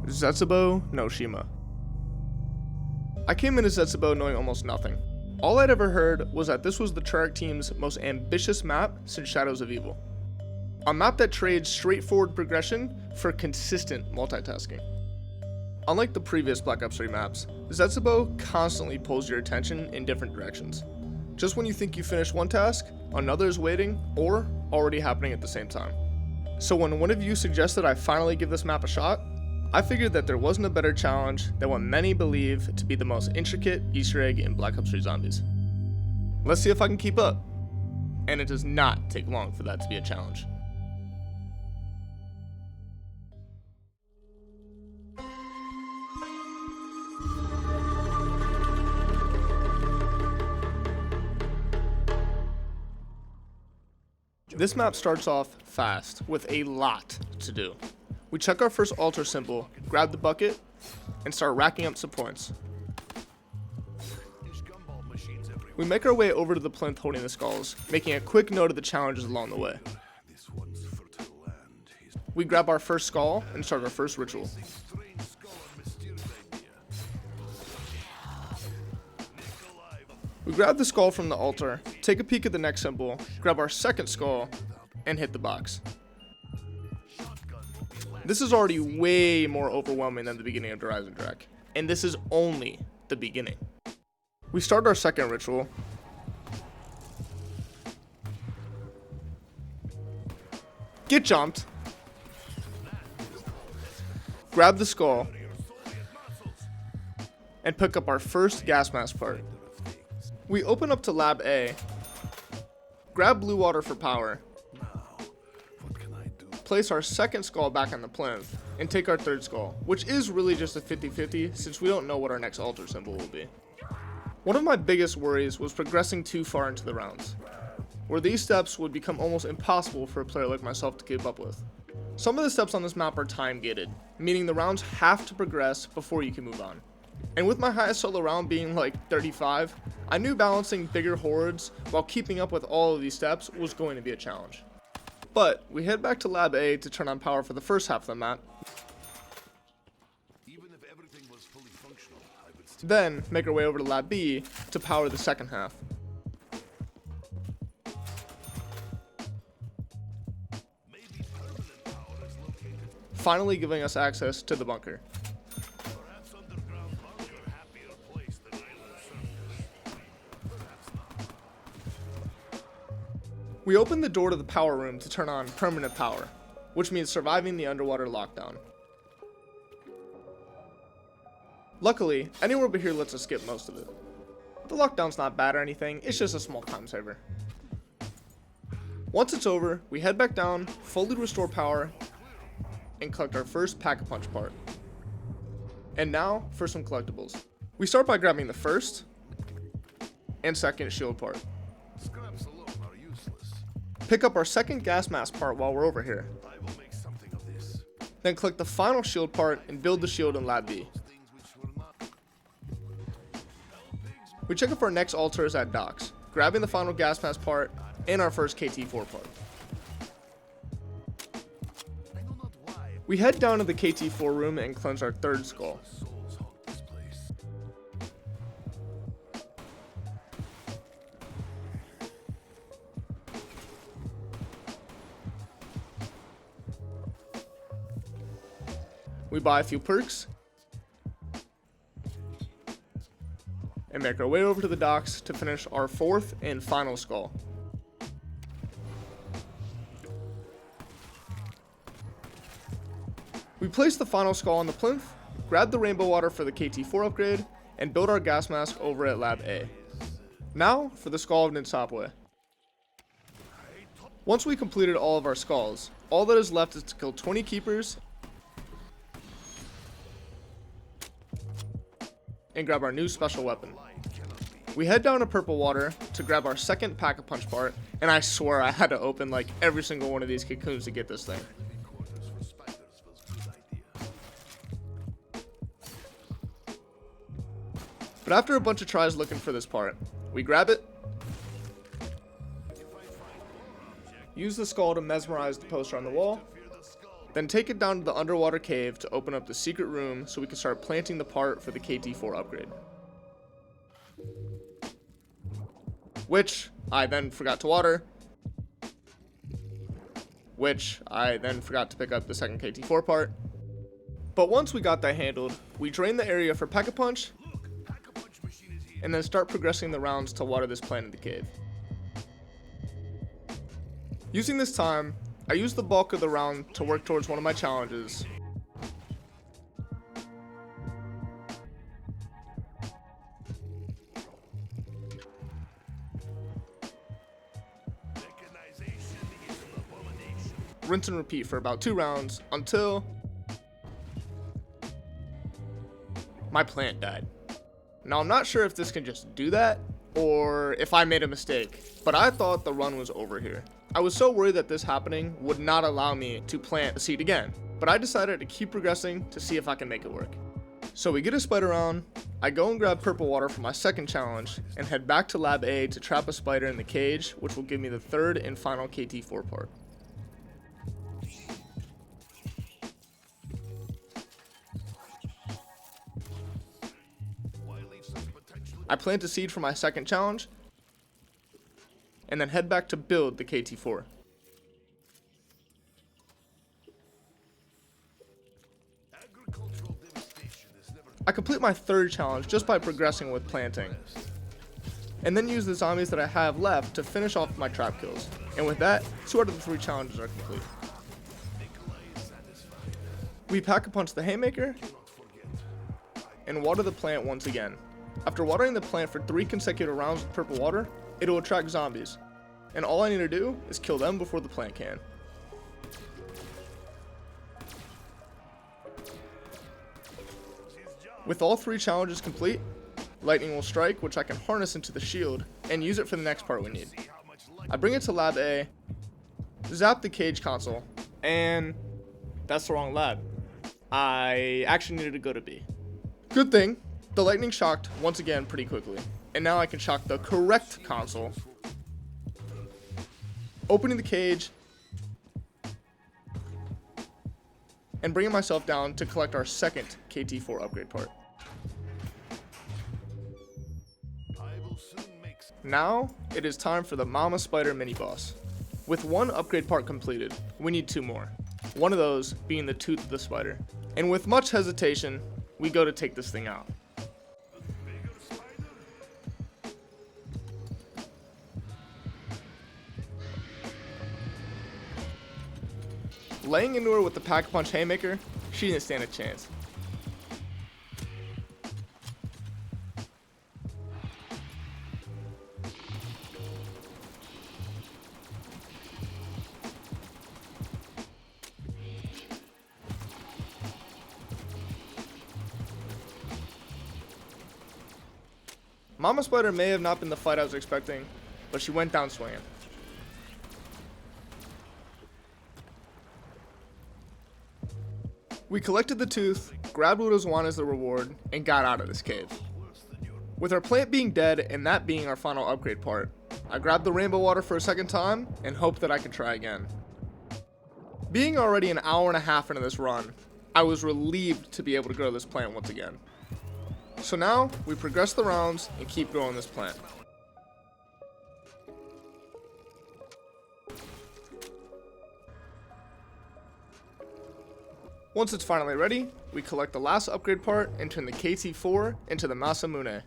Zetsubou no Shima. I came into Zetsubou knowing almost nothing. All I'd ever heard was that this was the Treyarch team's most ambitious map since Shadows of Evil. A map that trades straightforward progression for consistent multitasking. Unlike the previous Black Ops 3 maps, Zetsubou constantly pulls your attention in different directions. Just when you think you finished one task, another is waiting or already happening at the same time. So when one of you suggested I finally give this map a shot, I figured that there wasn't a better challenge than what many believe to be the most intricate Easter egg in Black Ops 3 Zombies. Let's see if I can keep up. And it does not take long for that to be a challenge. This map starts off fast with a lot to do. We check our first altar symbol, grab the bucket, and start racking up some points. We make our way over to the plinth holding the skulls, making a quick note of the challenges along the way. We grab our first skull and start our first ritual. We grab the skull from the altar, take a peek at the next symbol, grab our second skull, and hit the box. This is already way more overwhelming than the beginning of Horizon Drek, and this is only the beginning. We start our second ritual. Get jumped. Grab the skull. And pick up our first gas mask part. We open up to Lab A. Grab blue water for power. Place our second skull back on the plinth, and take our third skull, which is really just a 50-50 since we don't know what our next altar symbol will be. One of my biggest worries was progressing too far into the rounds, where these steps would become almost impossible for a player like myself to keep up with. Some of the steps on this map are time gated, meaning the rounds have to progress before you can move on. And with my highest solo round being like 35, I knew balancing bigger hordes while keeping up with all of these steps was going to be a challenge. But we head back to Lab A to turn on power for the first half of the map. Then make our way over to Lab B to power the second half. Finally giving us access to the bunker. We open the door to the power room to turn on permanent power, which means surviving the underwater lockdown. Luckily, anywhere but here lets us skip most of it. The lockdown's not bad or anything, it's just a small time saver. Once it's over, we head back down, fully restore power, and collect our first pack-a-punch part. And now for some collectibles. We start by grabbing the first and second shield part. Pick up our second gas mask part while we're over here. Then click the final shield part and build the shield in Lab B. We check if our next altar is at docks, grabbing the final gas mask part and our first KT4 part. We head down to the KT4 room and cleanse our third skull. We buy a few perks and make our way over to the docks to finish our fourth and final skull. We place the final skull on the plinth, grab the rainbow water for the KT4 upgrade, and build our gas mask over at Lab A. Now for the skull of Ninsapwe. Once we completed all of our skulls, all that is left is to kill 20 keepers and grab our new special weapon. We head down to purple water to grab our second pack-a-punch part, and I swear I had to open like every single one of these cocoons to get this thing. But after a bunch of tries looking for this part, we grab it, use the skull to mesmerize the poster on the wall, Then take it down to the underwater cave to open up the secret room so we can start planting the part for the KT4 upgrade. Which I then forgot to water. Which I then forgot to pick up the second KT4 part. But once we got that handled, we drain the area for Pack-a-Punch, and then start progressing the rounds to water this plant in the cave. Using this time, I used the bulk of the round to work towards one of my challenges. Rinse and repeat for about 2 rounds until my plant died. Now I'm not sure if this can just do that or if I made a mistake, but I thought the run was over here. I was so worried that this happening would not allow me to plant a seed again, but I decided to keep progressing to see if I can make it work. So we get a spider round, I go and grab purple water for my second challenge, and head back to Lab A to trap a spider in the cage, which will give me the third and final KT4 part. I plant a seed for my second challenge, and then head back to build the KT4. I complete my third challenge just by progressing with planting, and then use the zombies that I have left to finish off my trap kills. And with that, 2 out of the 3 challenges are complete. We Pack-a-Punch the haymaker, and water the plant once again. After watering the plant for 3 consecutive rounds with purple water, it will attract zombies, and all I need to do is kill them before the plant can. With all 3 challenges complete, lightning will strike, which I can harness into the shield and use it for the next part we need. I bring it to Lab A, zap the cage console, and that's the wrong lab. I actually needed to go to B. Good thing, the lightning shocked once again pretty quickly, and now I can shock the correct console, opening the cage, and bringing myself down to collect our second KT4 upgrade part. Now, it is time for the Mama Spider mini boss. With 1 upgrade part completed, we need 2 more. One of those being the tooth of the spider. And with much hesitation, we go to take this thing out. Laying into her with the Pack-a-Punch haymaker, she didn't stand a chance. Mama Spider may have not been the fight I was expecting, but she went down swinging. We collected the tooth, grabbed what was won as the reward, and got out of this cave. With our plant being dead and that being our final upgrade part, I grabbed the rainbow water for a second time and hoped that I could try again. Being already an hour and a half into this run, I was relieved to be able to grow this plant once again. So now, we progress the rounds and keep growing this plant. Once it's finally ready, we collect the last upgrade part and turn the KT4 into the Masamune.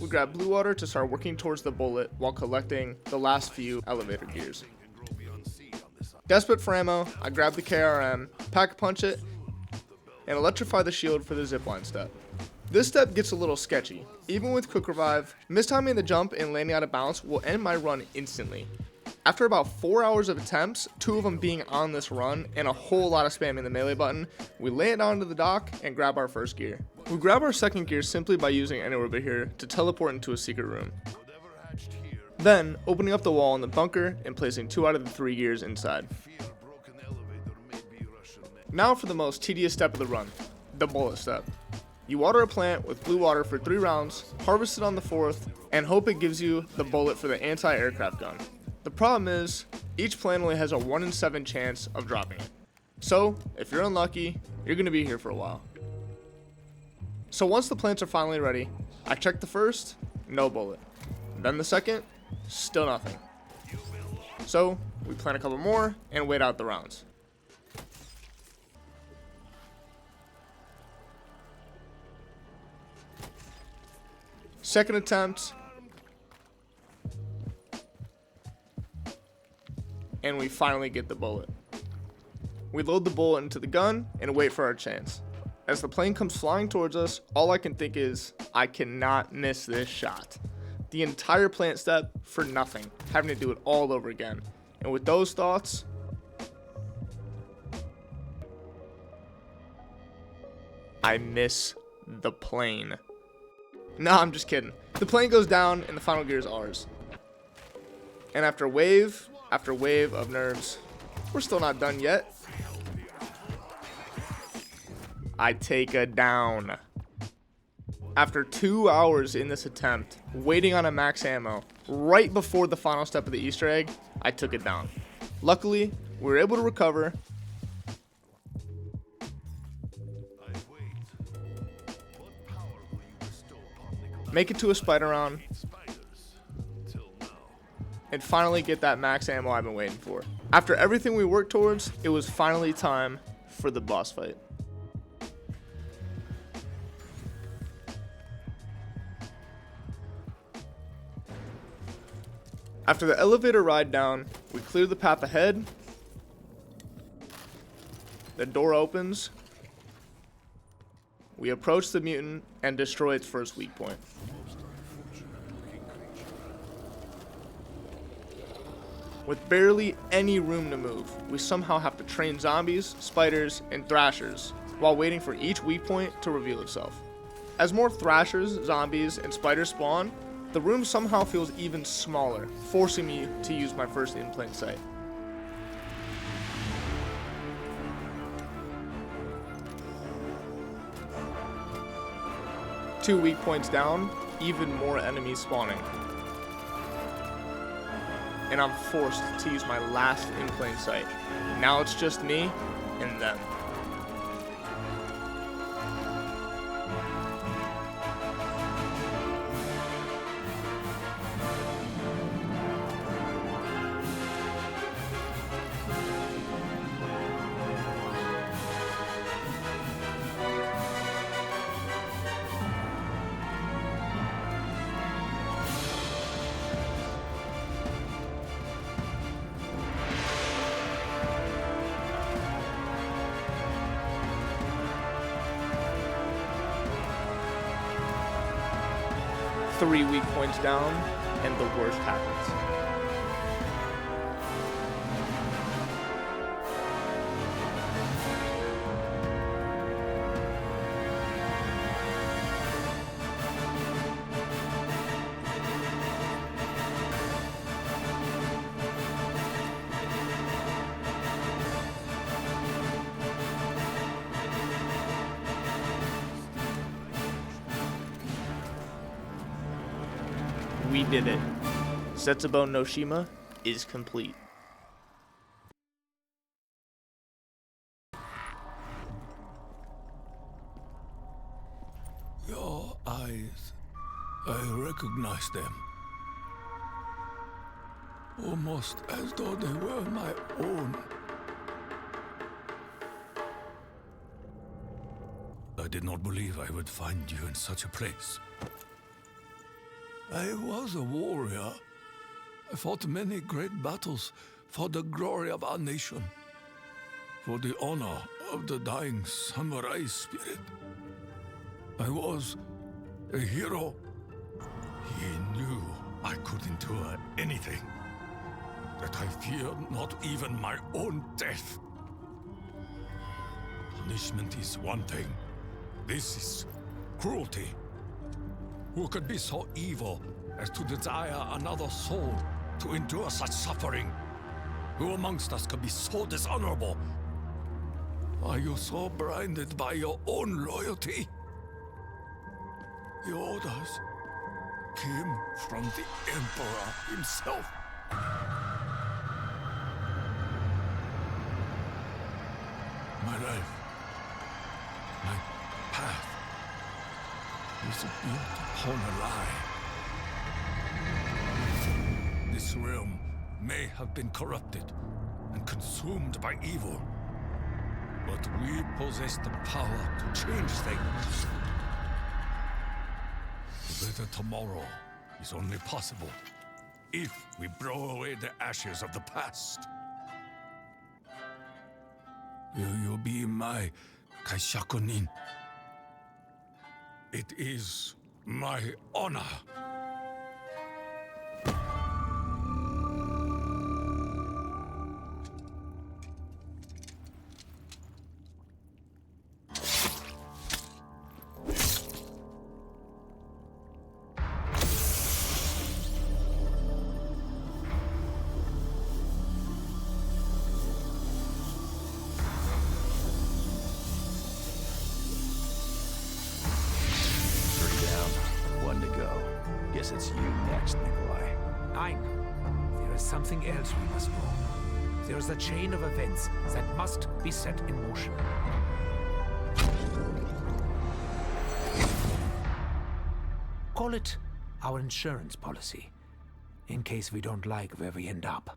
We grab blue water to start working towards the bullet while collecting the last few elevator gears. Desperate for ammo, I grab the KRM, Pack-a-Punch it, and electrify the shield for the zipline step. This step gets a little sketchy. Even with quick revive, mistiming the jump and landing out of bounds will end my run instantly. After about 4 hours of attempts, 2 of them being on this run, and a whole lot of spamming the melee button, we land onto the dock and grab our first gear. We grab our second gear simply by using Anywhere But Here to teleport into a secret room. Then, opening up the wall in the bunker and placing 2 out of the 3 gears inside. Now for the most tedious step of the run, the bullet step. You water a plant with blue water for 3 rounds, harvest it on the 4th, and hope it gives you the bullet for the anti-aircraft gun. The problem is, each plant only has a 1 in 7 chance of dropping it. So, if you're unlucky, you're going to be here for a while. So once the plants are finally ready, I check the first, no bullet. Then the second, still nothing. So, we plant a couple more and wait out the rounds. Second attempt, and we finally get the bullet. We load the bullet into the gun and wait for our chance. As the plane comes flying towards us, all I can think is, I cannot miss this shot. The entire plant step for nothing, having to do it all over again. And with those thoughts, I miss the plane. Nah, I'm just kidding. The plane goes down and the final gear is ours. And after wave of nerves, we're still not done yet. I take a down. After 2 hours in this attempt, waiting on a max ammo, right before the final step of the Easter egg, I took it down. Luckily, we were able to recover. Make it to a spider round, and finally get that max ammo I've been waiting for. After everything we worked towards, it was finally time for the boss fight. After the elevator ride down, we clear the path ahead. The door opens. We approach the mutant and destroy its first weak point. With barely any room to move, we somehow have to train zombies, spiders, and thrashers while waiting for each weak point to reveal itself. As more thrashers, zombies, and spiders spawn, the room somehow feels even smaller, forcing me to use my first in plain sight. Two weak points down, even more enemies spawning. And I'm forced to use my last in plain sight. Now it's just me and them. Three weak points down, and the worst happens. We did it. Setsubo no Shima is complete. Your eyes, I recognize them. Almost as though they were my own. I did not believe I would find you in such a place. I was a warrior. I fought many great battles for the glory of our nation, for the honor of the dying samurai spirit. I was a hero. He knew I could endure anything, that I feared not even my own death. Punishment is one thing. This is cruelty. Who could be so evil as to desire another soul to endure such suffering? Who amongst us could be so dishonorable? Are you so blinded by your own loyalty? The orders came from the Emperor himself. My life, my path, is built upon a lie. This realm may have been corrupted and consumed by evil, but we possess the power to change things. A better tomorrow is only possible if we blow away the ashes of the past. Will you be my kaishakunin? It is my honor. Guess it's you next, Nikolai. I know. There is something else we must know. There is a chain of events that must be set in motion. Call it our insurance policy, in case we don't like where we end up.